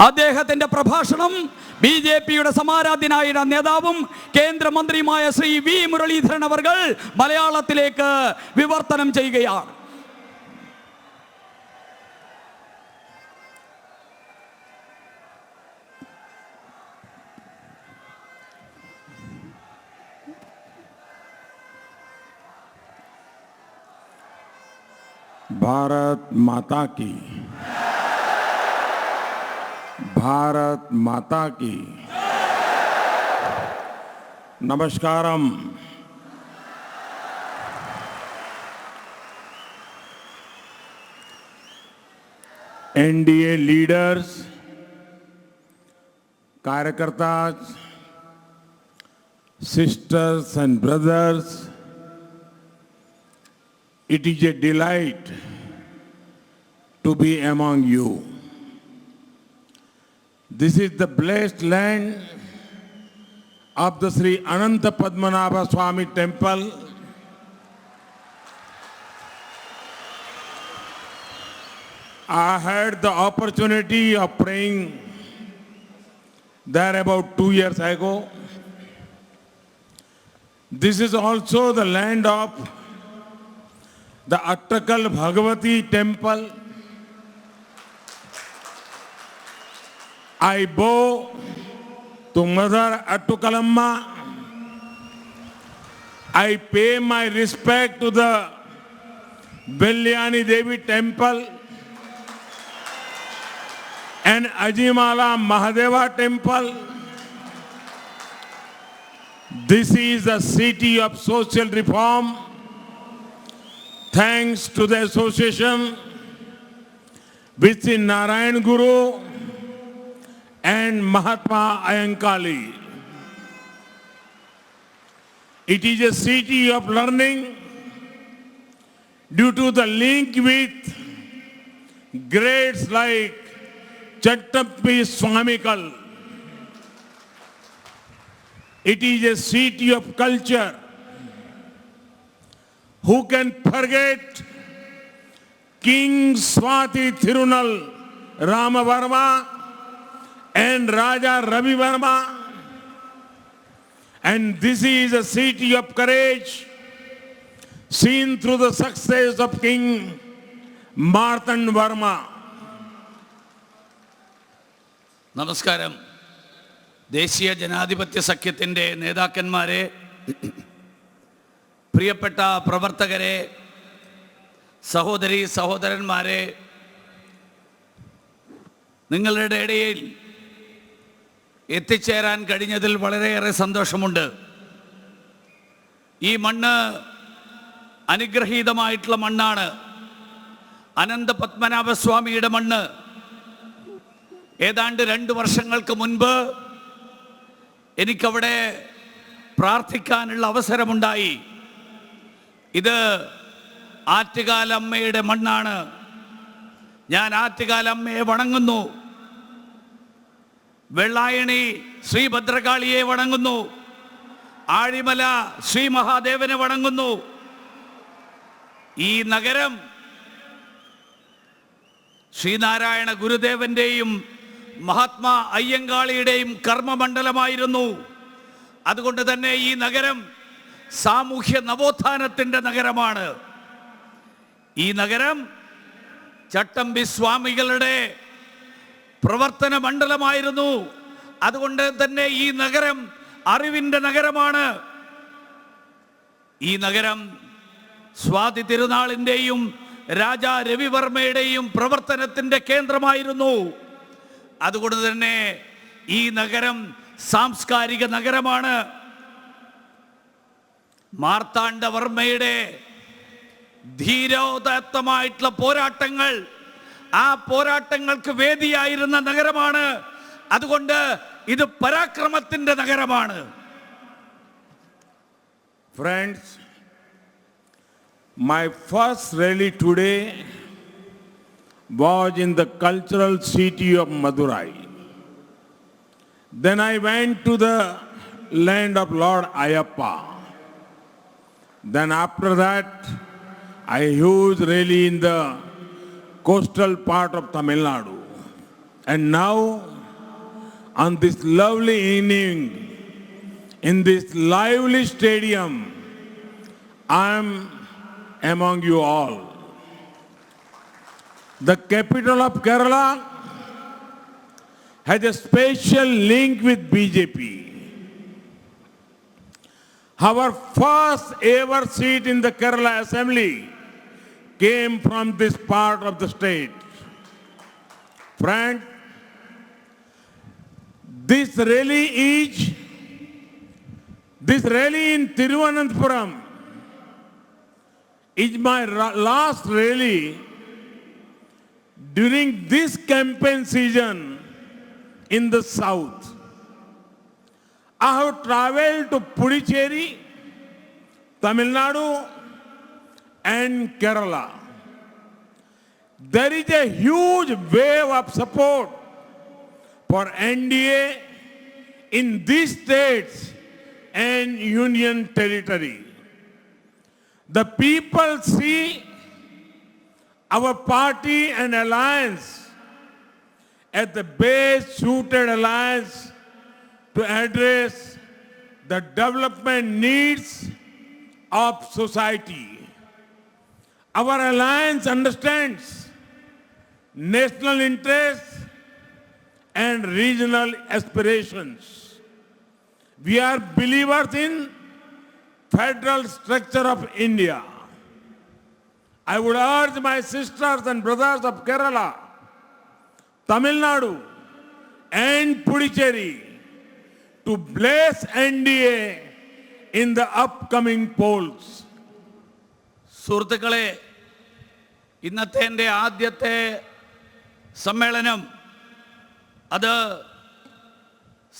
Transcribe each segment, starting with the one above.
അദ്ദേഹത്തിന്റെ പ്രഭാഷണം ബിജെപിയുടെ സമാരാധ്യനായ നേതാവും കേന്ദ്രമന്ത്രിയുമായ ശ്രീ വി മുരളീധരൻ അവർ മലയാളത്തിലേക്ക് വിവർത്തനം ചെയ്യുകയാണ്. भारत माता की, भारत माता की। नमस्कारम। एनडीए लीडर्स, कार्यकर्ता, sisters and brothers, it is a delight to be among you. This is the blessed land of the Sri Ananta Padmanabha Swami Temple. I had the opportunity of praying there about 2 years ago. This is also the land of the Attakal Bhagavati temple. I bow to Mother Attukalamma. I pay my respect to the Bellyani Devi temple and Ajimala Mahadeva temple. This is a city of social reform. Thanks to the association with Narayan Guru and Mahatma Ayankali. It is a city of learning due to the link with greats like Chattampi Swamikal. It is a city of culture. Who can forget King Swati Thirunal Ramavarma and Raja Ravi Varma? And this is a city of courage seen through the success of King Martand Varma. നമസ്കാരം. ദേശീയ ജനാധിപത്യ സഖ്യത്തിൻ്റെ നേതാക്കന്മാരെ, പ്രിയപ്പെട്ട പ്രവർത്തകരെ, സഹോദരി സഹോദരന്മാരെ, നിങ്ങളുടെ ഇടയിൽ എത്തിച്ചേരാൻ കഴിഞ്ഞതിൽ വളരെയേറെ സന്തോഷമുണ്ട്. ഈ മണ്ണ് അനുഗ്രഹീതമായിട്ടുള്ള മണ്ണാണ്. അനന്തപത്മനാഭസ്വാമിയുടെ മണ്ണ്. ഏതാണ്ട് 2 വർഷങ്ങൾക്ക് മുൻപ് എനിക്കവിടെ പ്രാർത്ഥിക്കാനുള്ള അവസരമുണ്ടായി. ഇത് ആറ്റുകാലമ്മയുടെ മണ്ണാണ്. ഞാൻ ആറ്റുകാലമ്മയെ വണങ്ങുന്നു. വെള്ളായണി ശ്രീ ഭദ്രകാളിയെ വണങ്ങുന്നു. ആഴിമല ശ്രീ മഹാദേവനെ വണങ്ങുന്നു. ഈ നഗരം ശ്രീനാരായണ ഗുരുദേവന്റെയും മഹാത്മാ അയ്യങ്കാളിയുടെയും കർമ്മമണ്ഡലമായിരുന്നു. അതുകൊണ്ട് തന്നെ ഈ നഗരം സാമൂഹ്യ നവോത്ഥാനത്തിൻ്റെ നഗരമാണ്. ഈ നഗരം ചട്ടമ്പി സ്വാമികളുടെ പ്രവർത്തന മണ്ഡലമായിരുന്നു. അതുകൊണ്ട് തന്നെ ഈ നഗരം അറിവിൻ്റെ നഗരമാണ്. ഈ നഗരം സ്വാതി തിരുനാളിൻ്റെയും രാജാ രവിവർമ്മയുടെയും പ്രവർത്തനത്തിൻ്റെ കേന്ദ്രമായിരുന്നു. അതുകൊണ്ട് തന്നെ ഈ നഗരം സാംസ്കാരിക നഗരമാണ്. മാർത്താണ്ഡവർമ്മയുടെ ധീരോദാത്തമായിട്ടുള്ള പോരാട്ടങ്ങൾ, ആ പോരാട്ടങ്ങൾക്ക് വേദിയായിരുന്ന നഗരമാണ്. അതുകൊണ്ട് ഇത് പരാക്രമത്തിന്റെ നഗരമാണ്. Friends, my first rally today was in the cultural city of Madurai. Then I went to the land of Lord Ayappa. Then after that, I huge rally in the coastal part of Tamil Nadu. And now on this lovely evening in this lively stadium, I am among you all. The capital of Kerala has a special link with BJP. Our first ever seat in the Kerala Assembly came from this part of the state. Friend, this rally in Thiruvananthapuram is my last rally during this campaign season in the south. I have traveled to Puducherry, Tamil Nadu and Kerala. There is a huge wave of support for NDA in these states and union territory. The people see our party and alliance as the best suited alliance to address the development needs of society. Our alliance understands national interests and regional aspirations. We are believers in federal structure of India. I would urge my sisters and brothers of Kerala, Tamil Nadu and Puducherry to bless NDA in the upcoming polls. സുഹൃത്തുക്കളെ, ഇന്നത്തെ എൻ്റെ ആദ്യത്തെ സമ്മേളനം അത്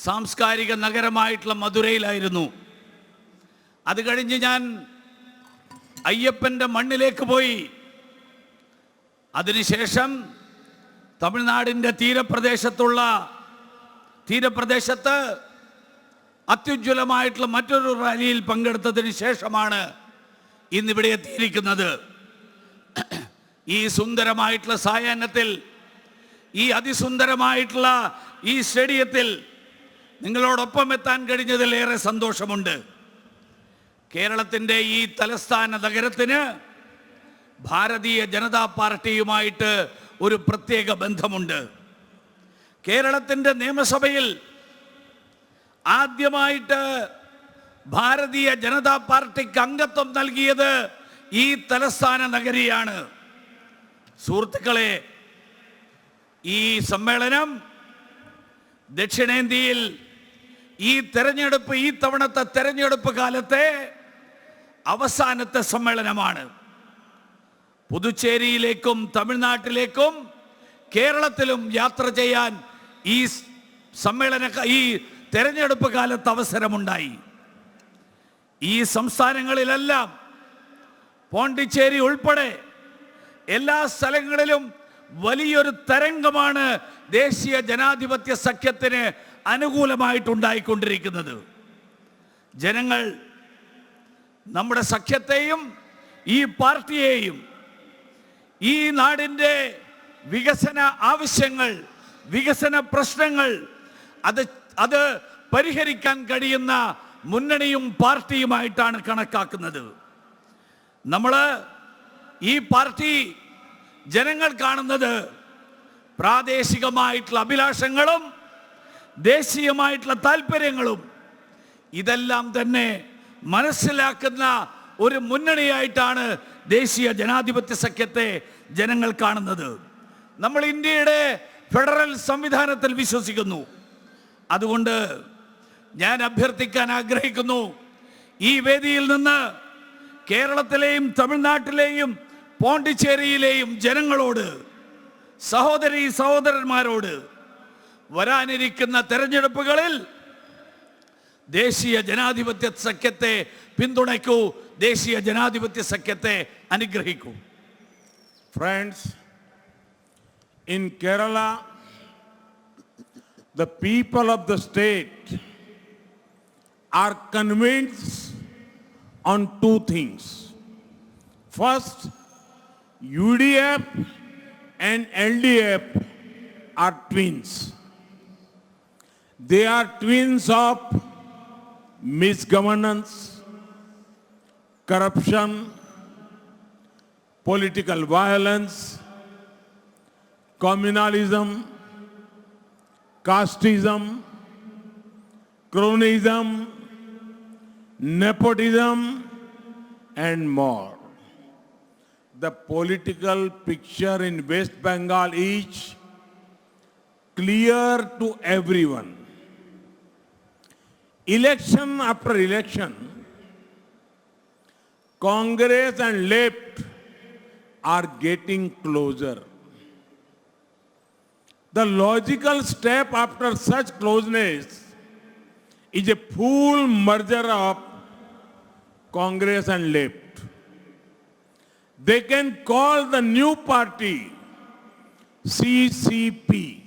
സാംസ്കാരിക നഗരമായിട്ടുള്ള മധുരയിലായിരുന്നു. അത് കഴിഞ്ഞ് ഞാൻ അയ്യപ്പൻ്റെ മണ്ണിലേക്ക് പോയി. അതിനുശേഷം തമിഴ്നാടിൻ്റെ തീരപ്രദേശത്ത് അത്യുജ്വലമായിട്ടുള്ള മറ്റൊരു റാലിയിൽ പങ്കെടുത്തതിന് ശേഷമാണ് ഇന്നിവിടെ എത്തിയിരിക്കുന്നത്. ഈ സുന്ദരമായിട്ടുള്ള സായാഹ്നത്തിൽ, ഈ അതിസുന്ദരമായിട്ടുള്ള ഈ സ്റ്റേഡിയത്തിൽ നിങ്ങളോടൊപ്പം എത്താൻ കഴിഞ്ഞതിൽ ഏറെ സന്തോഷമുണ്ട്. കേരളത്തിൻ്റെ ഈ തലസ്ഥാന നഗരത്തിന് ഭാരതീയ ജനതാ പാർട്ടിയുമായിട്ട് ഒരു പ്രത്യേക ബന്ധമുണ്ട്. കേരളത്തിൻ്റെ നിയമസഭയിൽ ആദ്യമായിട്ട് ഭാരതീയ ജനതാ പാർട്ടിക്ക് അംഗത്വം നൽകിയത് ഈ തലസ്ഥാന നഗരിയാണ്. സുഹൃത്തുക്കളെ, ഈ സമ്മേളനം ദക്ഷിണേന്ത്യയിൽ ഈ തവണത്തെ തെരഞ്ഞെടുപ്പ് കാലത്തെ അവസാനത്തെ സമ്മേളനമാണ്. പുതുച്ചേരിയിലേക്കും തമിഴ്നാട്ടിലേക്കും കേരളത്തിലും യാത്ര ചെയ്യാൻ ഈ തെരഞ്ഞെടുപ്പ് കാലത്ത് അവസരമുണ്ടായി. ഈ സംസ്ഥാനങ്ങളിലെല്ലാം പോണ്ടിച്ചേരി ഉൾപ്പെടെ എല്ലാ സ്ഥലങ്ങളിലും വലിയൊരു തരംഗമാണ് ദേശീയ ജനാധിപത്യ സഖ്യത്തിന് അനുകൂലമായിട്ടുണ്ടായിക്കൊണ്ടിരിക്കുന്നത്. ജനങ്ങൾ നമ്മുടെ സഖ്യത്തെയും ഈ പാർട്ടിയെയും ഈ നാടിൻ്റെ വികസന ആവശ്യങ്ങൾ, വികസന പ്രശ്നങ്ങൾ അത് പരിഹരിക്കാൻ കഴിയുന്ന മുന്നണിയും പാർട്ടിയുമായിട്ടാണ് കണക്കാക്കുന്നത്. നമ്മൾ ഈ പാർട്ടി ജനങ്ങൾ കാണുന്നത് പ്രാദേശികമായിട്ടുള്ള അഭിലാഷങ്ങളും ദേശീയമായിട്ടുള്ള താല്പര്യങ്ങളും ഇതെല്ലാം തന്നെ മനസ്സിലാക്കുന്ന ഒരു മുന്നണിയായിട്ടാണ് ദേശീയ ജനാധിപത്യ സഖ്യത്തെ ജനങ്ങൾ കാണുന്നത്. നമ്മൾ ഇന്ത്യയുടെ ഫെഡറൽ സംവിധാനത്തിൽ വിശ്വസിക്കുന്നു. അതുകൊണ്ട് ഞാൻ അഭ്യർത്ഥിക്കാൻ ആഗ്രഹിക്കുന്നു, ഈ വേദിയിൽ നിന്ന് കേരളത്തിലെയും തമിഴ്നാട്ടിലെയും പോണ്ടിച്ചേരിയിലെയും ജനങ്ങളോട്, സഹോദരന്മാരോട് വരാനിരിക്കുന്ന തെരഞ്ഞെടുപ്പുകളിൽ ദേശീയ ജനാധിപത്യ സഖ്യത്തെ പിന്തുണയ്ക്കൂ, ദേശീയ ജനാധിപത്യ സഖ്യത്തെ അനുഗ്രഹിക്കൂ. Friends, in Kerala, the people of the state are convinced on two things. First, UDF and LDF are twins. They are twins of misgovernance, corruption, political violence, communalism, casteism, cronyism, nepotism, and more. The political picture in West Bengal is clear to everyone. Election after election, Congress and left are getting closer. The logical step after such closeness is a full merger of Congress and left. They can call the new party CCP,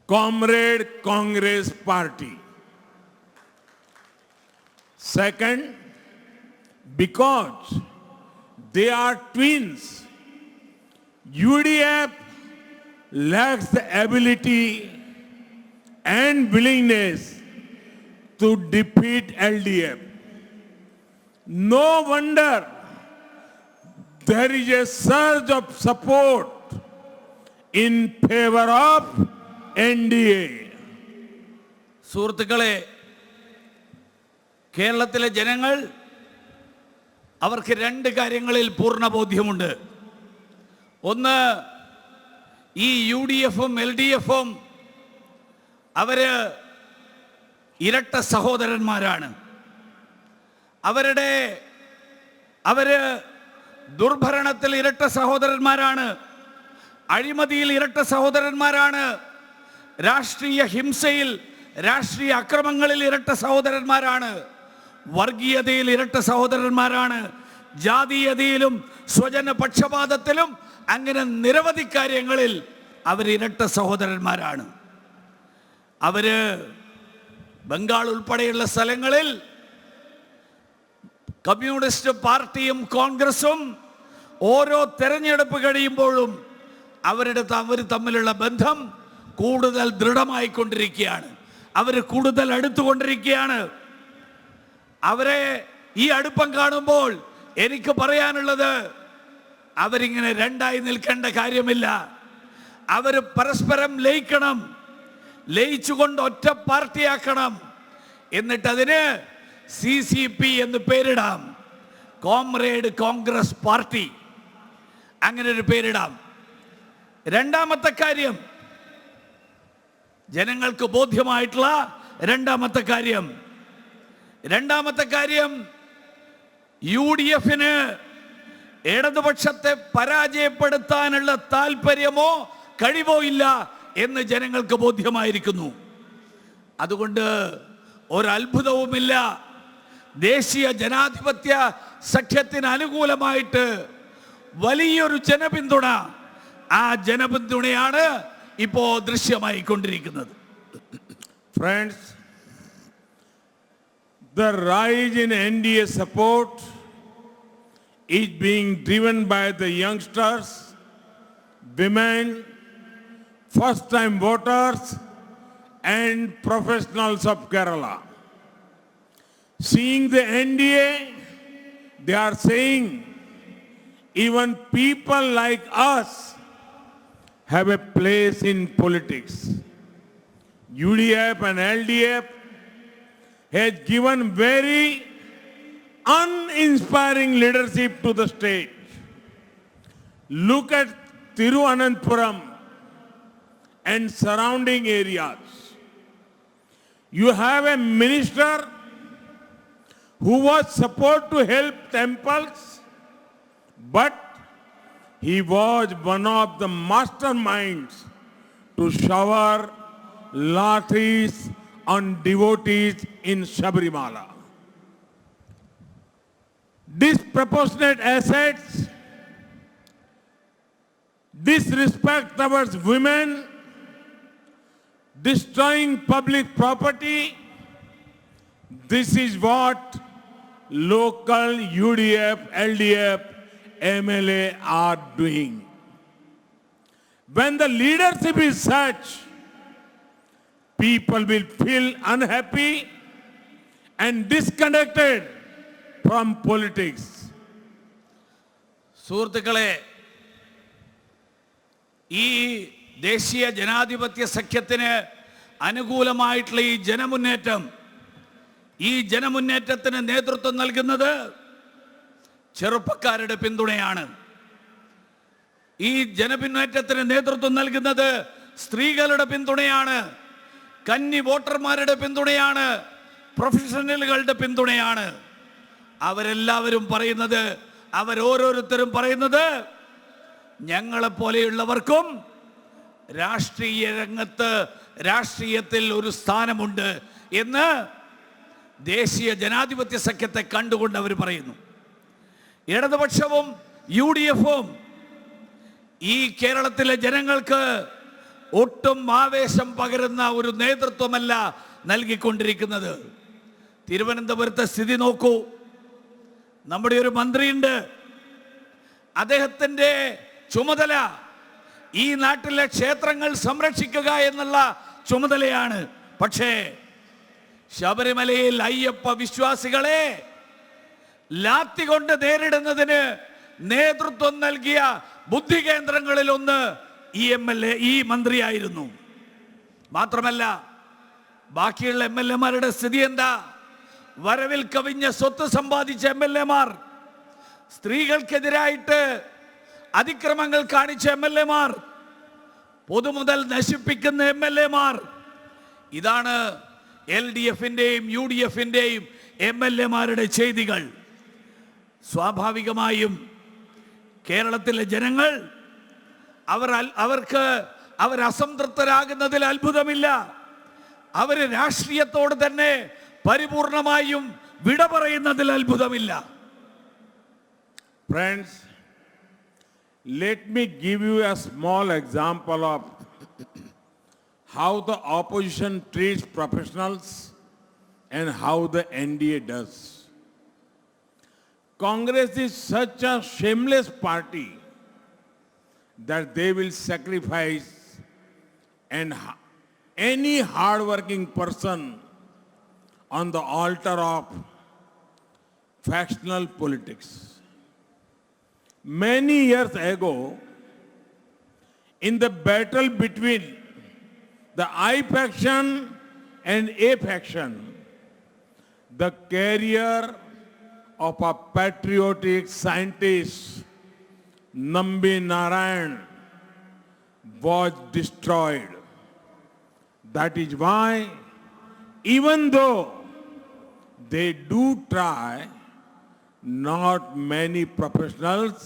Comrade Congress Party. Second, because they are twins, UDF lacks the ability and willingness to defeat LDF. No wonder there is a surge of support in favor of NDA. സുഹൃത്തുക്കളെ, കേരളത്തിലെ ജനങ്ങൾ അവർക്ക് രണ്ട് കാര്യങ്ങളിൽ പൂർണ്ണ ബോധ്യമുണ്ട്. ഒന്ന്, ഈ UDF-ഉം LDF-ഉം അവര് ഇരട്ട സഹോദരന്മാരാണ്. അവര് ദുർഭരണത്തിൽ ഇരട്ട സഹോദരന്മാരാണ്, അഴിമതിയിൽ ഇരട്ട സഹോദരന്മാരാണ്, രാഷ്ട്രീയ ഹിംസയിൽ, രാഷ്ട്രീയ അക്രമങ്ങളിൽ ഇരട്ട സഹോദരന്മാരാണ്, വർഗീയതയിൽ ഇരട്ട സഹോദരന്മാരാണ്, ജാതീയതയിലും സ്വജന പക്ഷപാതത്തിലും അങ്ങനെ നിരവധി കാര്യങ്ങളിൽ അവർ ഇരട്ട സഹോദരന്മാരാണ്. അവര് ബംഗാൾ ഉൾപ്പെടെയുള്ള സ്ഥലങ്ങളിൽ കമ്മ്യൂണിസ്റ്റ് പാർട്ടിയും കോൺഗ്രസും ഓരോ തെരഞ്ഞെടുപ്പ് കഴിയുമ്പോഴും അവർ തമ്മിലുള്ള ബന്ധം കൂടുതൽ ദൃഢമായിക്കൊണ്ടിരിക്കുകയാണ്. അവർ കൂടുതൽ അടുത്തുകൊണ്ടിരിക്കുകയാണ്. അവരെ ഈ അടുപ്പം കാണുമ്പോൾ എനിക്ക് പറയാനുള്ളത്, അവരിങ്ങനെ രണ്ടായി നിൽക്കേണ്ട കാര്യമില്ല. അവർ പരസ്പരം ലയിക്കണം, ലയിച്ചുകൊണ്ട് ഒറ്റ പാർട്ടിയാക്കണം. എന്നിട്ട് അതിന് CCP എന്ന് പേരിടാം, കോമ്രേഡ് കോൺഗ്രസ് പാർട്ടി, അങ്ങനെ ഒരു പേരിടാം. രണ്ടാമത്തെ കാര്യം, ജനങ്ങൾക്ക് ബോധ്യമായിട്ടുള്ള രണ്ടാമത്തെ കാര്യം, UDF-ന് ഇടതുപക്ഷത്തെ പരാജയപ്പെടുത്താനുള്ള താല്പര്യമോ കഴിവോ ഇല്ല എന്ന് ജനങ്ങൾക്ക് ബോധ്യമായിരിക്കുന്നു. അതുകൊണ്ട് ഒരത്ഭുതവുമില്ല, ദേശീയ ജനാധിപത്യ സഖ്യത്തിന് അനുകൂലമായിട്ട് വലിയൊരു ജനപിന്തുണ, ആ ജനപിന്തുണയാണ് ഇപ്പോ ദൃശ്യമായിക്കൊണ്ടിരിക്കുന്നത്. Friends, the rise in NDA support is being driven by the youngsters, women, first-time voters, and professionals of Kerala. Seeing the NDA, they are saying even people like us have a place in politics. UDF and LDF has given very uninspiring leadership to the state. Look at Thiruvananthapuram and surrounding areas. You have a minister who was supposed to help temples, but he was one of the masterminds to shower lathis on devotees in Sabarimala. Disproportionate assets, disrespect towards women, destroying public property, this is what local UDF, LDF, MLA are doing. When the leadership is such, people will feel unhappy and disconnected from politics. സുഹൃത്തുക്കളെ, ഈ ദേശീയ ജനാധിപത്യ സഖ്യത്തിന് അനുകൂലമായിട്ടുള്ള ഈ ജനമുന്നേറ്റത്തിന് നേതൃത്വം നൽകുന്നത് ചെറുപ്പക്കാരുടെ പിന്തുണയാണ്. ഈ ജനമുന്നേറ്റത്തിന് നേതൃത്വം നൽകുന്നത് സ്ത്രീകളുടെ പിന്തുണയാണ്, കന്നി വോട്ടർമാരുടെ പിന്തുണയാണ്, പ്രൊഫഷണലുകളുടെ പിന്തുണയാണ്. അവരെല്ലാവരും പറയുന്നത്, അവരോരോരുത്തരും പറയുന്നത്, ഞങ്ങളെപ്പോലെയുള്ളവർക്കും രാഷ്ട്രീയ രംഗത്ത്, രാഷ്ട്രീയത്തിൽ ഒരു സ്ഥാനമുണ്ട് എന്ന് ദേശീയ ജനാധിപത്യ സഖ്യത്തെ കണ്ടുകൊണ്ട് അവർ പറയുന്നു. ഇടതുപക്ഷവും UDFും ഈ കേരളത്തിലെ ജനങ്ങൾക്ക് ഒട്ടും ആവേശം പകരുന്ന ഒരു നേതൃത്വമല്ല നൽകിക്കൊണ്ടിരിക്കുന്നത്. തിരുവനന്തപുരത്തെ സ്ഥിതി നോക്കൂ. നമ്മുടെ ഒരു മന്ത്രിയുണ്ട്, അദ്ദേഹത്തിൻ്റെ ചുമതല ഈ നാട്ടിലെ ക്ഷേത്രങ്ങൾ സംരക്ഷിക്കുക എന്നുള്ള ചുമതലയാണ്. പക്ഷേ ശബരിമലയിൽ അയ്യപ്പ വിശ്വാസികളെ ലാത്തി കൊണ്ട് നേരിടുന്നതിന് നേതൃത്വം നൽകിയ ബുദ്ധി കേന്ദ്രങ്ങളിൽ ഒന്ന് ഈ മന്ത്രിയായിരുന്നു. മാത്രമല്ല, ബാക്കിയുള്ള MLA-മാരുടെ സ്ഥിതി എന്താ? വരവിൽ കവിഞ്ഞ സ്വത്ത് സമ്പാദിച്ച MLA-മാർ, സ്ത്രീകൾക്കെതിരായിട്ട് അതിക്രമങ്ങൾ കാണിച്ച MLA-മാർ, പൊതുമുതൽ നശിപ്പിക്കുന്ന MLA-മാർ. ഇതാണ് LDF-ന്റെയും UDF-ന്റെയും MLA-മാരുടെ ചെയ്തികൾ. സ്വാഭാവികമായും കേരളത്തിലെ ജനങ്ങൾ അവർ അസംതൃപ്തരാകുന്നതിൽ അത്ഭുതമില്ല. അവർ രാഷ്ട്രീയത്തോട് തന്നെ പരിപൂർണമായും വിട പറയുന്നതിൽ അത്ഭുതമില്ല. Friends, let me give you a small example of how the opposition treats professionals and how the NDA does. Congress is such a shameless party that they will sacrifice any hard-working person on the altar of factional politics. Many years ago, in the battle between the I faction and A faction, the career of a patriotic scientist, Nambi Narayan, was destroyed. That is why, even though they do try, not many professionals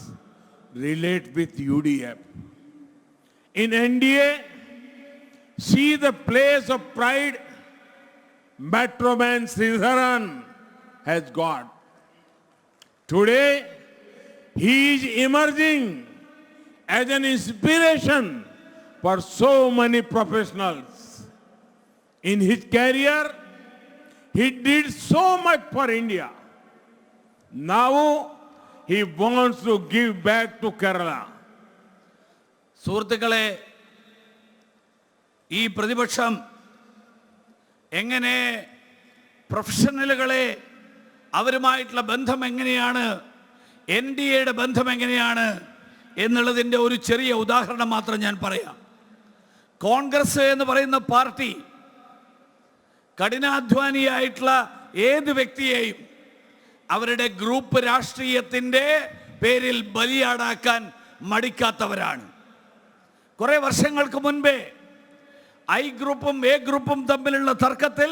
relate with UDF. In NDA, see the place of pride Metroman Sridharan has got. Today, he is emerging as an inspiration for so many professionals. In his career, he did so much for India. Now, he wants to give back to Kerala. സുഹൃത്തുക്കളെ, ഈ പ്രതിപക്ഷം എങ്ങനെ പ്രൊഫഷണലുകളെ, അവരുമായിട്ടുള്ള ബന്ധം എങ്ങനെയാണ്, NDA-യുടെ ബന്ധം എങ്ങനെയാണ് എന്നുള്ളതിൻ്റെ ഒരു ചെറിയ ഉദാഹരണം മാത്രം ഞാൻ പറയാം. കോൺഗ്രസ് എന്ന് പറയുന്ന പാർട്ടി കഠിനാധ്വാനിയായിട്ടുള്ള ഏത് വ്യക്തിയെയും അവരുടെ ഗ്രൂപ്പ് രാഷ്ട്രീയത്തിൻ്റെ പേരിൽ ബലിയാടാക്കാൻ മടിക്കാത്തവരാണ്. കുറേ വർഷങ്ങൾക്ക് മുൻപേ I ഗ്രൂപ്പും A ഗ്രൂപ്പും തമ്മിലുള്ള തർക്കത്തിൽ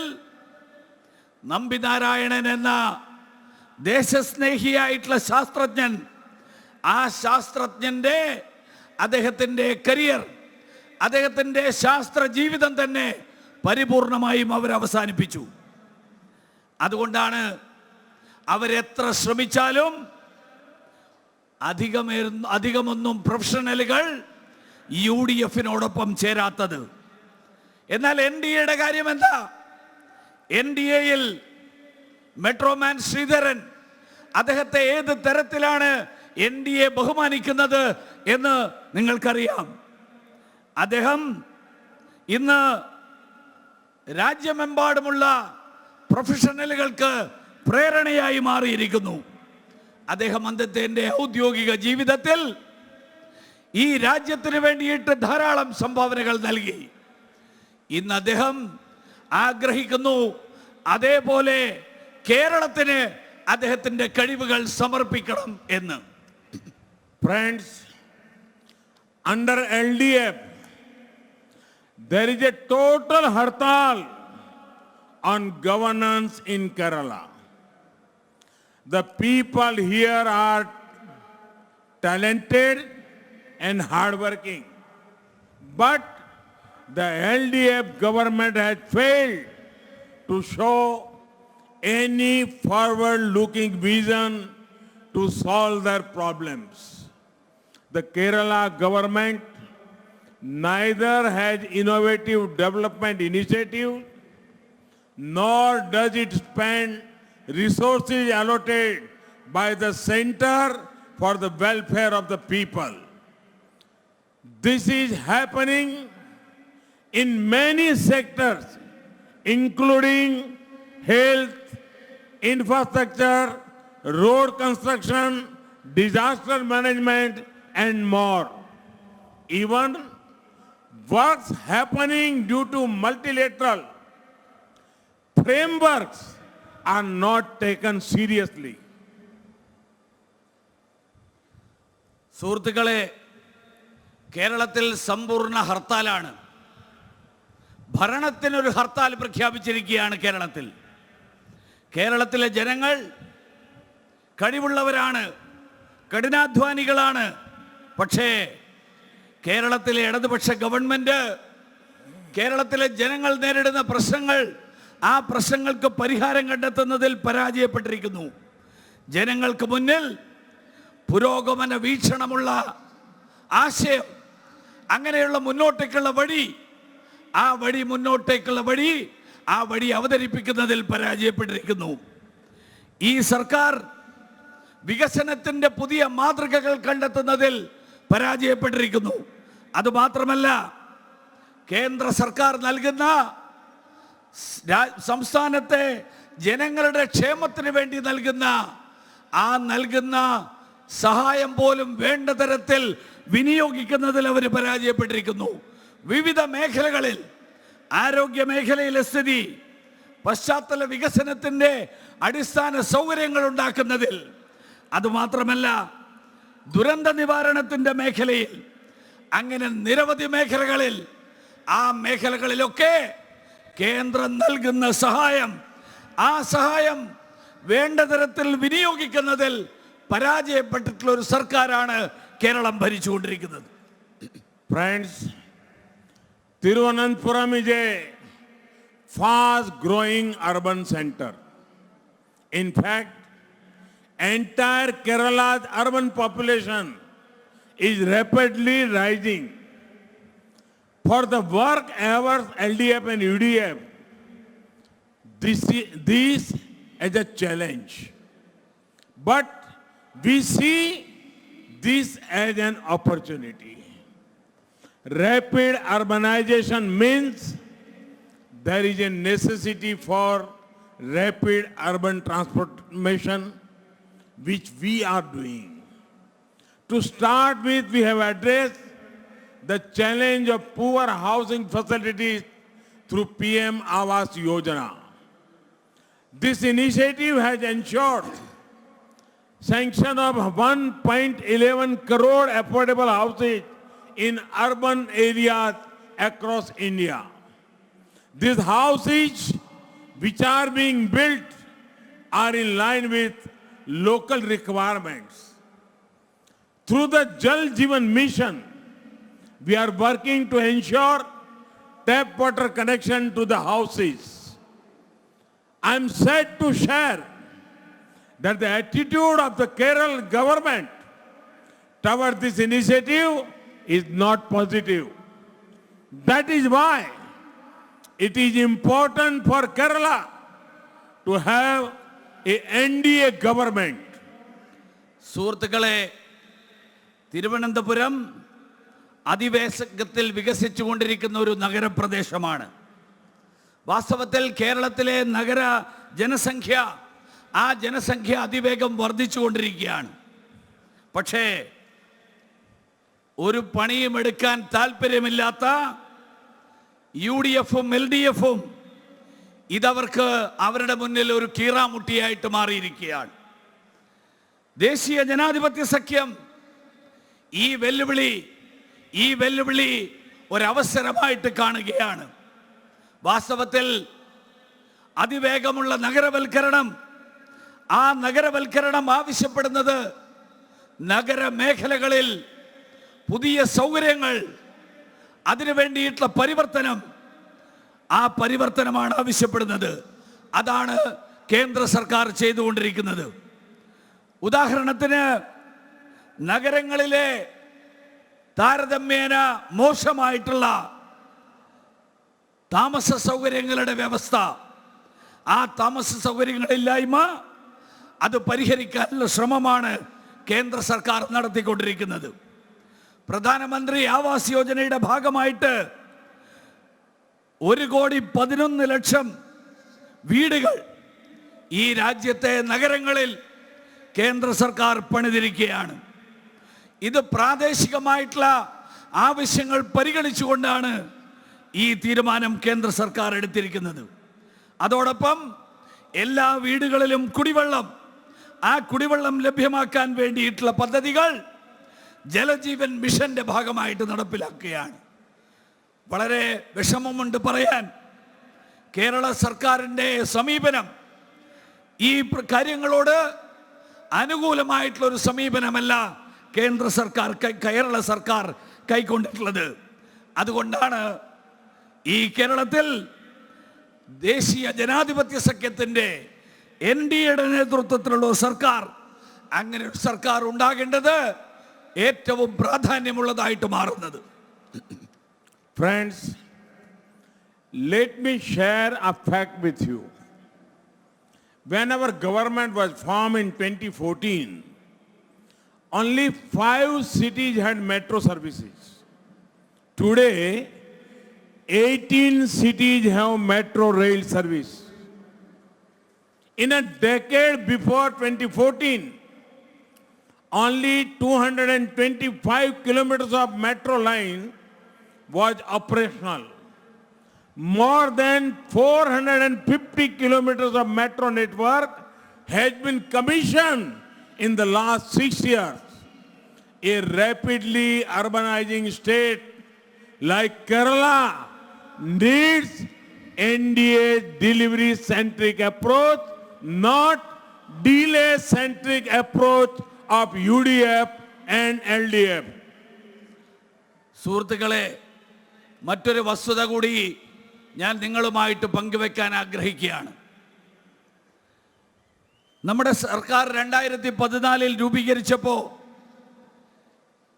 നമ്പി നാരായണൻ എന്ന ദേശസ്നേഹിയായിട്ടുള്ള ശാസ്ത്രജ്ഞൻ, ആ ശാസ്ത്രജ്ഞൻ്റെ അദ്ദേഹത്തിൻ്റെ കരിയർ, അദ്ദേഹത്തിൻ്റെ ശാസ്ത്ര ജീവിതം തന്നെ പരിപൂർണമായും അവർ അവസാനിപ്പിച്ചു. അതുകൊണ്ടാണ് അവരെത്ര ശ്രമിച്ചാലും അധികമൊന്നും പ്രൊഫഷണലുകൾ UDF-നോടൊപ്പം ചേരാത്തത്. എന്നാൽ NDA-യുടെ കാര്യം എന്താ? NDA-യിൽ മെട്രോമാൻ ശ്രീധരൻ, അദ്ദേഹത്തെ ഏത് തരത്തിലാണ് NDA ബഹുമാനിക്കുന്നത് എന്ന് നിങ്ങൾക്കറിയാം. അദ്ദേഹം ഇന്ന് രാജ്യമെമ്പാടുമുള്ള പ്രൊഫഷണലുകൾക്ക് പ്രേരണയായി മാറിയിരിക്കുന്നു. അദ്ദേഹം അദ്ദേഹത്തിന്റെ ഔദ്യോഗിക ജീവിതത്തിൽ ഈ രാജ്യത്തിന് വേണ്ടിയിട്ട് ധാരാളം സംഭാവനകൾ നൽകി. ഇന്ന് അദ്ദേഹം ആഗ്രഹിക്കുന്നു അതേപോലെ കേരളത്തിന് അദ്ദേഹത്തിന്റെ കഴിവുകൾ സമർപ്പിക്കണം എന്ന്. Friends, under LDF, there is a total hartal on governance in Kerala. The people here are talented and hardworking, but the LDF government has failed to show any forward-looking vision to solve their problems. The Kerala government neither has innovative development initiatives, nor does it spend resources allotted by the center for the welfare of the people. This is happening in many sectors, including health, infrastructure, road construction, disaster management, and more. Even works happening due to multilateral frameworks are not taken seriously. സുഹൃത്തുക്കളെ, കേരളത്തിൽ സമ്പൂർണ്ണ ഹർത്താലാണ്. ഭരണത്തിനൊരു ഹർത്താൽ പ്രഖ്യാപിച്ചിരിക്കുകയാണ് കേരളത്തിൽ. കേരളത്തിലെ ജനങ്ങൾ കഴിവുള്ളവരാണ്, കഠിനാധ്വാനികളാണ്. പക്ഷേ കേരളത്തിലെ ഇടതുപക്ഷ ഗവൺമെന്റ് കേരളത്തിലെ ജനങ്ങൾ നേരിടുന്ന പ്രശ്നങ്ങൾ, ആ പ്രശ്നങ്ങൾക്ക് പരിഹാരം കണ്ടെത്തുന്നതിൽ പരാജയപ്പെട്ടിരിക്കുന്നു. ജനങ്ങൾക്ക് മുന്നിൽ പുരോഗമന വീക്ഷണമുള്ള ആശയം, അങ്ങനെയുള്ള മുന്നോട്ടേക്കുള്ള വഴി, ആ വഴി അവതരിപ്പിക്കുന്നതിൽ പരാജയപ്പെട്ടിരിക്കുന്നു. ഈ സർക്കാർ വികസനത്തിന്റെ പുതിയ മാതൃകകൾ കണ്ടെത്തുന്നതിൽ പരാജയപ്പെട്ടിരിക്കുന്നു. അതുമാത്രമല്ല, കേന്ദ്ര സർക്കാർ നൽകുന്ന സംസ്ഥാനത്തെ ജനങ്ങളുടെ ക്ഷേമത്തിന് വേണ്ടി നൽകുന്ന സഹായം പോലും വേണ്ട തരത്തിൽ വിനിയോഗിക്കുന്നതിൽ അവർ പരാജയപ്പെട്ടിരിക്കുന്നു. വിവിധ മേഖലകളിൽ, ആരോഗ്യ മേഖലയിലെ സ്ഥിതി, പശ്ചാത്തല വികസനത്തിന്റെ അടിസ്ഥാന സൗകര്യങ്ങൾ ഉണ്ടാക്കുന്നതിൽ, അതുമാത്രമല്ല ദുരന്ത നിവാരണത്തിന്റെ മേഖലയിൽ, അങ്ങനെ നിരവധി മേഖലകളിൽ, ആ മേഖലകളിലൊക്കെ കേന്ദ്രം നൽകുന്ന സഹായം, ആ സഹായം വേണ്ട തരത്തിൽ വിനിയോഗിക്കുന്നതിൽ പരാജയപ്പെട്ടിട്ടുള്ള ഒരു സർക്കാരാണ് Keralam ഭരിച്ചുകൊണ്ടിരിക്കുന്നത്. Friends, Thiruvananthapuram is a fast growing urban center. In fact, entire Kerala's urban population is rapidly rising. For the work hours, LDF and UDF, this is a challenge. But we see this as an opportunity. Rapid urbanization means there is a necessity for rapid urban transformation, which we are doing. To start with, we have addressed the challenge of poor housing facilities through PM Awas Yojana. This initiative has ensured sanction of 1.11 crore affordable houses in urban areas across India. These houses which are being built are in line with local requirements. Through the Jal Jeevan Mission, we are working to ensure tap water connection to the houses. I am sad to share that the attitude of the Kerala government toward this initiative is not positive. That is why it is important for Kerala to have a NDA government. സുഹൃത്തുക്കളെ, തിരുവനന്തപുരം അതിവേഗത്തിൽ വികസിച്ചുകൊണ്ടിരിക്കുന്ന ഒരു നഗരപ്രദേശമാണ്. വാസ്തവത്തിൽ കേരളത്തിലെ നഗര ജനസംഖ്യ ആ ജനസംഖ്യ അതിവേഗം വർദ്ധിച്ചുകൊണ്ടിരിക്കുകയാണ്. പക്ഷേ ഒരു പണിയും എടുക്കാൻ താല്പര്യമില്ലാത്ത UDF-ഉം LDF-ഉം ഇതവർക്ക് അവരുടെ മുന്നിൽ ഒരു കീറാമുട്ടിയായിട്ട് മാറിയിരിക്കുകയാണ്. ദേശീയ ജനാധിപത്യ സഖ്യം ഈ വെല്ലുവിളി ഒരവസരമായിട്ട് കാണുകയാണ്. വാസ്തവത്തിൽ അതിവേഗമുള്ള നഗരവൽക്കരണം, ആ നഗരവൽക്കരണം ആവശ്യപ്പെടുന്നത് നഗരമേഖലകളിൽ പുതിയ സൗകര്യങ്ങൾ, അതിനു വേണ്ടിയിട്ടുള്ള പരിവർത്തനം, ആ പരിവർത്തനമാണ് ആവശ്യപ്പെടുന്നത്. അതാണ് കേന്ദ്ര സർക്കാർ ചെയ്തുകൊണ്ടിരിക്കുന്നത്. ഉദാഹരണത്തിന് നഗരങ്ങളിലെ താരതമ്യേന മോശമായിട്ടുള്ള താമസ സൗകര്യങ്ങളുടെ വ്യവസ്ഥ, ആ താമസ സൗകര്യങ്ങളില്ലായ്മ അത് പരിഹരിക്കാനുള്ള ശ്രമമാണ് കേന്ദ്ര സർക്കാർ നടത്തിക്കൊണ്ടിരിക്കുന്നത്. പ്രധാനമന്ത്രി ആവാസ് യോജനയുടെ ഭാഗമായിട്ട് 1,11,00,000 വീടുകൾ ഈ രാജ്യത്തെ നഗരങ്ങളിൽ കേന്ദ്ര സർക്കാർ പണിതിരിക്കുകയാണ്. ഇത് പ്രാദേശികമായിട്ടുള്ള ആവശ്യങ്ങൾ പരിഗണിച്ചുകൊണ്ടാണ് ഈ തീരുമാനം കേന്ദ്ര സർക്കാർ എടുത്തിരിക്കുന്നത്. അതോടൊപ്പം എല്ലാ വീടുകളിലും കുടിവെള്ളം, ആ കുടിവെള്ളം ലഭ്യമാക്കാൻ വേണ്ടിയിട്ടുള്ള പദ്ധതികൾ ജലജീവൻ മിഷന്റെ ഭാഗമായിട്ട് നടപ്പിലാക്കുകയാണ്. വളരെ വിഷമമുണ്ട് പറയാൻ, കേരള സർക്കാരിൻ്റെ സമീപനം ഈ കാര്യങ്ങളോട് അനുകൂലമായിട്ടുള്ള ഒരു സമീപനമല്ല കേരള സർക്കാർ കൈക്കൊണ്ടിട്ടുള്ളത്. അതുകൊണ്ടാണ് ഈ കേരളത്തിൽ ദേശീയ ജനാധിപത്യ സഖ്യത്തിൻ്റെ NDAയുടെ നേതൃത്വത്തിലുള്ള സർക്കാർ, അങ്ങനെ ഒരു സർക്കാർ ഉണ്ടാകേണ്ടത് ഏറ്റവും പ്രാധാന്യമുള്ളതായിട്ട് മാറുന്നത്. Friends, let me share a fact with you. When our government was formed in 2014, only 5 cities had metro services. Today, 18 cities have metro rail service. In a decade before 2014, only 225 kilometers of metro line was operational. More than 450 kilometers of metro network has been commissioned in the last 6 years. A rapidly urbanizing state like Kerala needs NDA delivery-centric approach, not delay-centric approach of UDF and LDF. സുഹൃത്തുക്കളെ, മറ്റൊരു വസ്തുത കൂടി ഞാൻ നിങ്ങളുമായിട്ട് പങ്കുവെക്കാൻ ആഗ്രഹിക്കുകയാണ്. നമ്മുടെ സർക്കാർ 2014 രൂപീകരിച്ചപ്പോൾ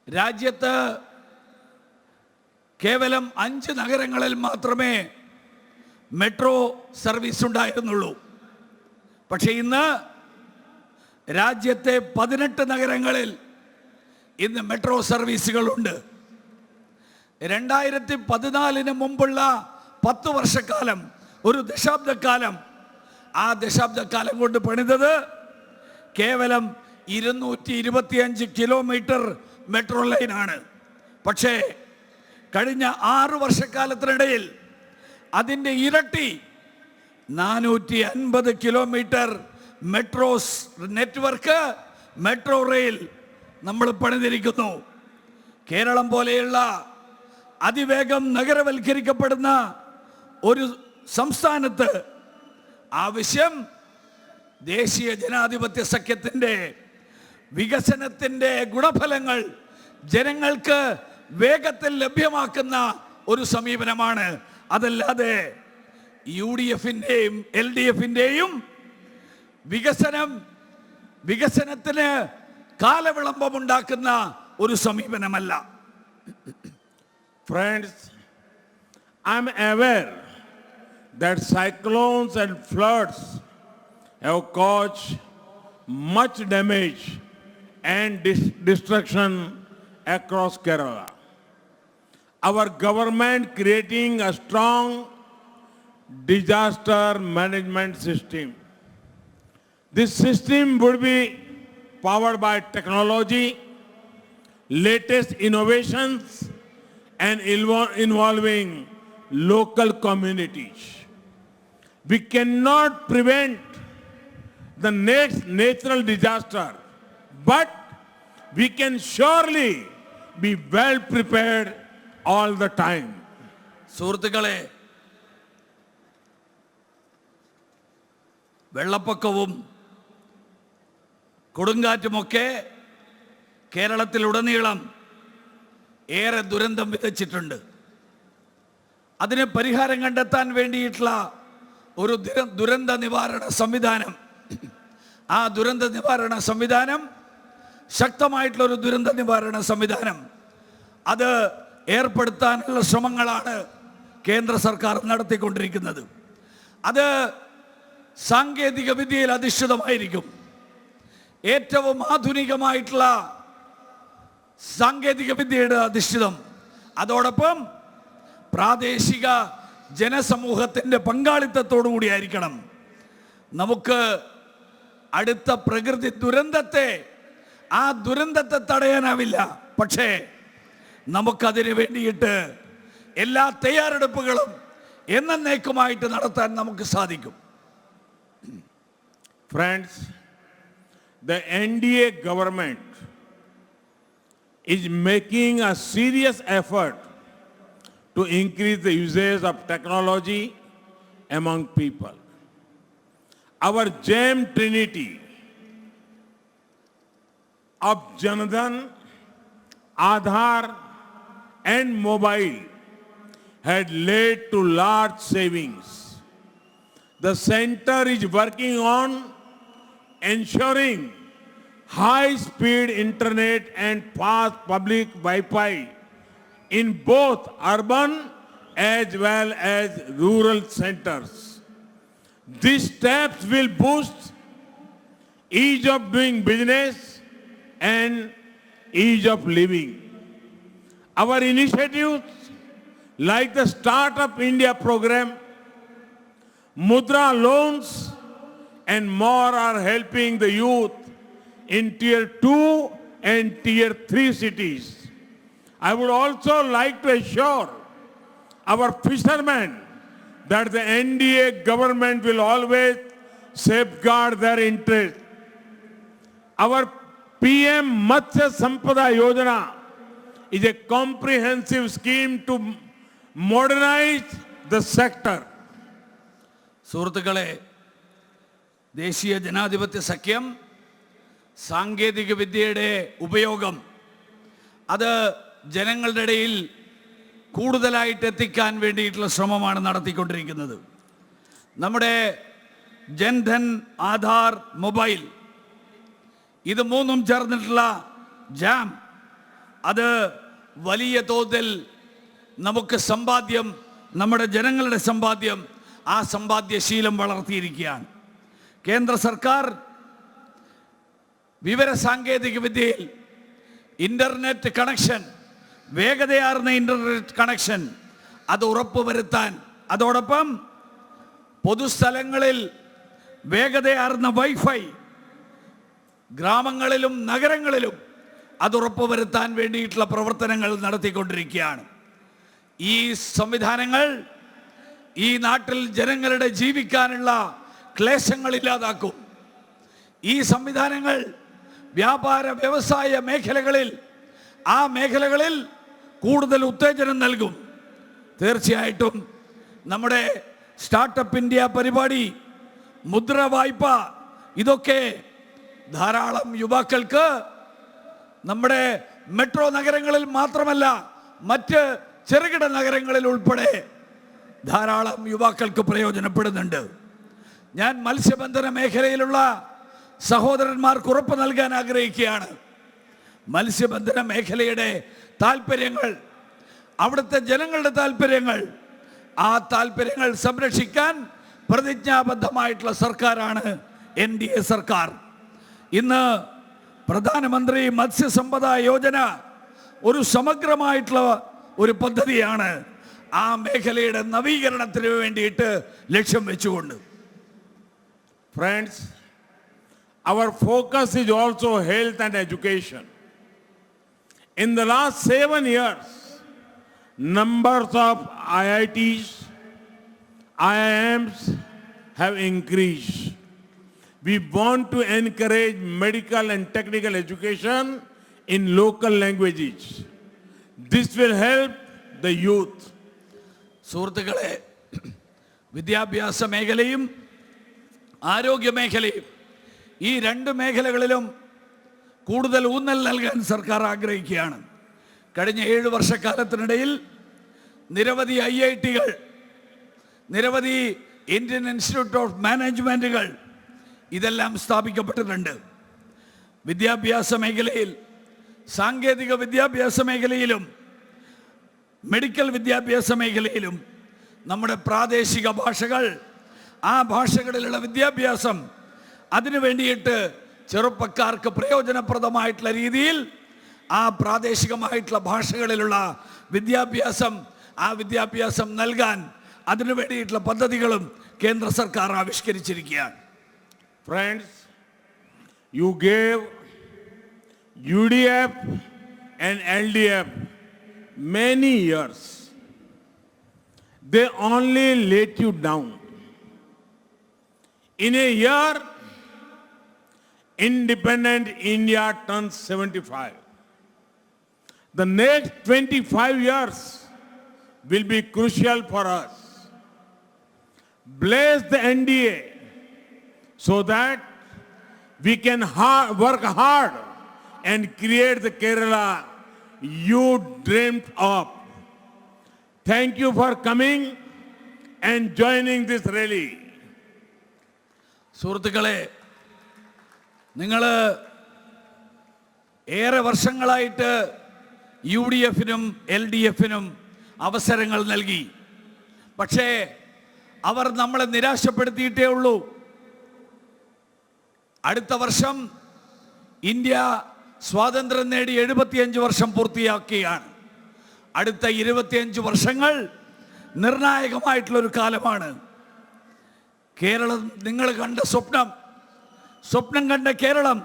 രാജ്യത്ത് കേവലം 5 നഗരങ്ങളിൽ മാത്രമേ മെട്രോ സർവീസ് ഉണ്ടായിരുന്നുള്ളൂ. പക്ഷേ ഇന്ന് രാജ്യത്തെ 18 നഗരങ്ങളിൽ ഇന്ന് മെട്രോ സർവീസുകളുണ്ട്. 2014 മുമ്പുള്ള 10 വർഷക്കാലം, ഒരു ദശാബ്ദക്കാലം, ആ ദശാബ്ദക്കാലം കൊണ്ട് പണിതത് കേവലം 225 കിലോമീറ്റർ മെട്രോ ലൈനാണ്. പക്ഷേ കഴിഞ്ഞ 6 വർഷക്കാലത്തിനിടയിൽ അതിൻ്റെ ഇരട്ടി 450 kilometre metros network, metro rail നമ്മൾ പണിതിരിക്കുന്നു. കേരളം പോലെയുള്ള അതിവേഗം നഗരവൽക്കരിക്കപ്പെടുന്ന ഒരു സംസ്ഥാനത്ത് ആവശ്യം ദേശീയ ജനാധിപത്യ സഖ്യത്തിൻ്റെ വികസനത്തിൻ്റെ ഗുണഫലങ്ങൾ ജനങ്ങൾക്ക് വേഗത്തിൽ ലഭ്യമാക്കുന്ന ഒരു സമീപനമാണ്. അതല്ലാതെ UDF-ന്റെയും LDF-ന്റെയും വികസനത്തിന് കാലവിളംബമുണ്ടാക്കുന്ന ഒരു സമീപനമല്ല. Friends, I'm aware that cyclones and floods have caused much damage and destruction across Kerala. Our government creating a strong disaster management system. This system would be powered by technology, latest innovations, and involving local communities. We cannot prevent the next natural disaster, but we can surely be well prepared all the time. സുഹൃത്തുക്കളെ, വെള്ളപ്പൊക്കവും കൊടുങ്കാറ്റുമൊക്കെ കേരളത്തിലുടനീളം ഏറെ ദുരന്തം വിതച്ചിട്ടുണ്ട്. അതിന് പരിഹാരം കണ്ടെത്താൻ വേണ്ടിയിട്ടുള്ള ഒരു ദുരന്ത നിവാരണ സംവിധാനം, ആ ദുരന്ത നിവാരണ സംവിധാനം, ശക്തമായിട്ടുള്ള ഒരു ദുരന്ത നിവാരണ സംവിധാനം അത് ഏർപ്പെടുത്താനുള്ള ശ്രമങ്ങളാണ് കേന്ദ്ര സർക്കാർ നടത്തിക്കൊണ്ടിരിക്കുന്നത്. അത് സാങ്കേതിക വിദ്യയിൽ അധിഷ്ഠിതമായിരിക്കും. ഏറ്റവും ആധുനികമായിട്ടുള്ള സാങ്കേതിക വിദ്യയുടെ അധിഷ്ഠിതം, അതോടൊപ്പം പ്രാദേശിക ജനസമൂഹത്തിൻ്റെ പങ്കാളിത്തത്തോടു കൂടിയായിരിക്കണം. നമുക്ക് അടുത്ത പ്രകൃതി ദുരന്തത്തെ, ആ ദുരന്തത്തെ തടയാനാവില്ല, പക്ഷേ നമുക്കതിന് വേണ്ടിയിട്ട് എല്ലാ തയ്യാറെടുപ്പുകളും എന്നേക്കുമായിട്ട് നടത്താൻ നമുക്ക് സാധിക്കും. Friends, the NDA government is making a serious effort to increase the usage of technology among people. Our GEM Trinity of Jan-Dhan, Aadhaar and mobile had led to large savings. The center is working on ensuring high-speed internet and fast public Wi-Fi in both urban as well as rural centers. These steps will boost ease of doing business and ease of living. Our initiatives like the Startup India program, Mudra loans and more are helping the youth in Tier 2 and Tier 3 cities. I would also like to assure our fishermen that the NDA government will always safeguard their interests. Our PM Matsya Sampada Yojana is a comprehensive scheme to modernize the sector. സുഹൃത്തുക്കളെ, ദേശീയ ജനാധിപത്യ സഖ്യം സാങ്കേതിക വിദ്യയുടെ ഉപയോഗം അത് ജനങ്ങളുടെ ഇടയിൽ കൂടുതലായിട്ട് എത്തിക്കാൻ വേണ്ടിയിട്ടുള്ള ശ്രമമാണ് നടത്തിക്കൊണ്ടിരിക്കുന്നത്. നമ്മുടെ ജൻധൻ, ആധാർ, മൊബൈൽ ഇത് മൂന്നും ചേർന്നിട്ടുള്ള ജാം അത് വലിയ തോതിൽ നമുക്ക് സമ്പാദ്യം, നമ്മുടെ ജനങ്ങളുടെ സമ്പാദ്യം, ആ സമ്പാദ്യശീലം വളർത്തിയിരിക്കുകയാണ്. കേന്ദ്ര സർക്കാർ വിവര സാങ്കേതിക വിദ്യയിൽ ഇന്റർനെറ്റ് കണക്ഷൻ, വേഗതയാർന്ന ഇന്റർനെറ്റ് കണക്ഷൻ അത് ഉറപ്പുവരുത്താൻ, അതോടൊപ്പം പൊതുസ്ഥലങ്ങളിൽ വേഗതയാർന്ന വൈഫൈ ഗ്രാമങ്ങളിലും നഗരങ്ങളിലും അത് ഉറപ്പുവരുത്താൻ വേണ്ടിയിട്ടുള്ള പ്രവർത്തനങ്ങൾ നടത്തിക്കൊണ്ടിരിക്കുകയാണ്. ഈ സംവിധാനങ്ങൾ ഈ നാട്ടിൽ ജനങ്ങളുടെ ജീവിക്കാനുള്ള ക്ലേശങ്ങൾ ഇല്ലാതാക്കും. ഈ സംവിധാനങ്ങൾ വ്യാപാര വ്യവസായ മേഖലകളിൽ, ആ മേഖലകളിൽ കൂടുതൽ ഉത്തേജനം നൽകും. തീർച്ചയായിട്ടും നമ്മുടെ സ്റ്റാർട്ടപ്പ് ഇന്ത്യ പരിപാടി, മുദ്ര വായ്പ, ഇതൊക്കെ ധാരാളം യുവാക്കൾക്ക് നമ്മുടെ മെട്രോ നഗരങ്ങളിൽ മാത്രമല്ല മറ്റ് ചെറുകിട നഗരങ്ങളിൽ ഉൾപ്പെടെ ധാരാളം യുവാക്കൾക്ക് പ്രയോജനപ്പെടുന്നുണ്ട്. ഞാൻ മത്സ്യബന്ധന മേഖലയിലുള്ള സഹോദരന്മാർക്ക് ഉറപ്പ് നൽകാൻ ആഗ്രഹിക്കുകയാണ്. മത്സ്യബന്ധന മേഖലയുടെ താല്പര്യങ്ങൾ, അവിടുത്തെ ജനങ്ങളുടെ താല്പര്യങ്ങൾ, ആ താല്പര്യങ്ങൾ സംരക്ഷിക്കാൻ പ്രതിജ്ഞാബദ്ധമായിട്ടുള്ള സർക്കാരാണ് NDA സർക്കാർ. ഇന്ന് പ്രധാനമന്ത്രി മത്സ്യസമ്പദ യോജന ഒരു സമഗ്രമായിട്ടുള്ള ഒരു പദ്ധതിയാണ്. ആ മേഖലയുടെ നവീകരണത്തിന് വേണ്ടിയിട്ട് ലക്ഷ്യം വെച്ചുകൊണ്ട്. Friends, our focus is also health and education. In the last 7 years, numbers of IITs, IIMs have increased. We want to encourage medical and technical education in local languages. This will help the youth. സുഹൃത്തുക്കളെ, വിദ്യാഭ്യാസ മേഖലയും ആരോഗ്യ മേഖലയും ഈ രണ്ട് മേഖലകളിലും കൂടുതൽ ഊന്നൽ നൽകാൻ സർക്കാർ ആഗ്രഹിക്കുകയാണ്. കഴിഞ്ഞ 7 വർഷക്കാലത്തിനിടയിൽ നിരവധി IITകൾ, നിരവധി ഇന്ത്യൻ ഇൻസ്റ്റിറ്റ്യൂട്ട് ഓഫ് മാനേജ്മെൻറ്റുകൾ ഇതെല്ലാം സ്ഥാപിക്കപ്പെട്ടിട്ടുണ്ട്. വിദ്യാഭ്യാസ മേഖലയിൽ, സാങ്കേതിക വിദ്യാഭ്യാസ മേഖലയിലും മെഡിക്കൽ വിദ്യാഭ്യാസ മേഖലയിലും നമ്മുടെ പ്രാദേശിക ഭാഷകൾ, ആ ഭാഷകളിലുള്ള വിദ്യാഭ്യാസം, അതിനു വേണ്ടിയിട്ട് ചെറുപ്പക്കാർക്ക് പ്രയോജനപ്രദമായിട്ടുള്ള രീതിയിൽ ആ പ്രാദേശികമായിട്ടുള്ള ഭാഷകളിലുള്ള വിദ്യാഭ്യാസം, ആ വിദ്യാഭ്യാസം നൽകാൻ അതിനു വേണ്ടിയിട്ടുള്ള പദ്ധതികളും കേന്ദ്ര സർക്കാർ ആവിഷ്കരിച്ചിരിക്കുകയാണ്. Friends, you gave UDF and LDF many years. They only let you down. In a year, independent India turns 75. The next 25 years will be crucial for us. Bless the NDA so that we can work hard and create the Kerala you dreamt of. Thank you for coming and joining this rally. സുഹൃത്തുക്കളെ, നിങ്ങൾ ഏറെ വർഷങ്ങളായിട്ട് UDFനും LDFനും അവസരങ്ങൾ നൽകി. പക്ഷേ അവർ നമ്മളെ നിരാശപ്പെടുത്തിയിട്ടേ ഉള്ളൂ. അടുത്ത വർഷം ഇന്ത്യ സ്വാതന്ത്ര്യം നേടി 75 വർഷം പൂർത്തിയാക്കുകയാണ്. അടുത്ത 25 വർഷങ്ങൾ നിർണായകമായിട്ടുള്ളൊരു കാലമാണ്. കേരളം, നിങ്ങൾ കണ്ട സ്വപ്നം കണ്ട കേരളം,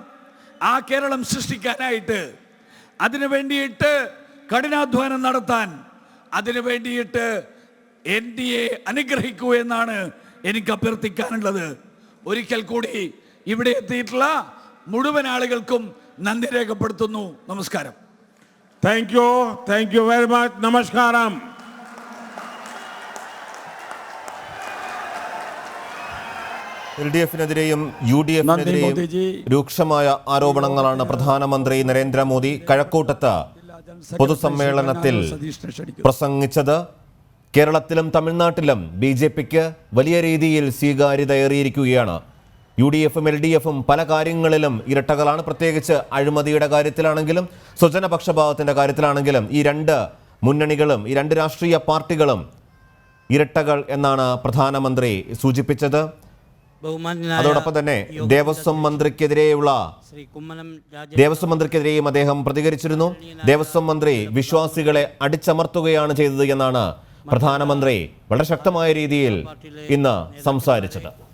ആ കേരളം സൃഷ്ടിക്കാനായിട്ട്, അതിനു വേണ്ടിയിട്ട് കഠിനാധ്വാനം നടത്താൻ, അതിനു വേണ്ടിയിട്ട് NDA അനുഗ്രഹിക്കൂ എന്നാണ് എനിക്ക് അഭ്യർത്ഥിക്കാനുള്ളത്. ഒരിക്കൽ കൂടി ഇവിടെ എത്തിയിട്ടുള്ള മുഴുവൻ ആളുകൾക്കും നന്ദി രേഖപ്പെടുത്തുന്നു. നമസ്കാരം. Thank you very much. Namaskaram. LDFനെതിരെയും UDFനെതിരെയും രൂക്ഷമായ ആരോപണങ്ങളാണ് പ്രധാനമന്ത്രി നരേന്ദ്രമോദി കഴക്കൂട്ടത്ത് പൊതുസമ്മേളനത്തിൽ പ്രസംഗിച്ചത്. കേരളത്തിലും തമിഴ്നാട്ടിലും BJPക്ക് വലിയ രീതിയിൽ സ്വീകാര്യതയേറിയിരിക്കുകയാണ്. UDFും LDFും പല കാര്യങ്ങളിലും ഇരട്ടകളാണ്. പ്രത്യേകിച്ച് അഴിമതിയുടെ കാര്യത്തിലാണെങ്കിലും സ്വജനപക്ഷപാതത്തിന്റെ കാര്യത്തിലാണെങ്കിലും ഈ രണ്ട് മുന്നണികളും, ഈ രണ്ട് രാഷ്ട്രീയ പാർട്ടികളും ഇരട്ടകൾ എന്നാണ് പ്രധാനമന്ത്രി സൂചിപ്പിച്ചത്. അതോടൊപ്പം തന്നെ ദേവസ്വം മന്ത്രിക്കെതിരെയും അദ്ദേഹം പ്രതികരിച്ചിരുന്നു. ദേവസ്വം മന്ത്രി വിശ്വാസികളെ അടിച്ചമർത്തുകയാണ് ചെയ്തത് എന്നാണ് പ്രധാനമന്ത്രി വളരെ ശക്തമായ രീതിയിൽ ഇന്ന് സംസാരിച്ചത്.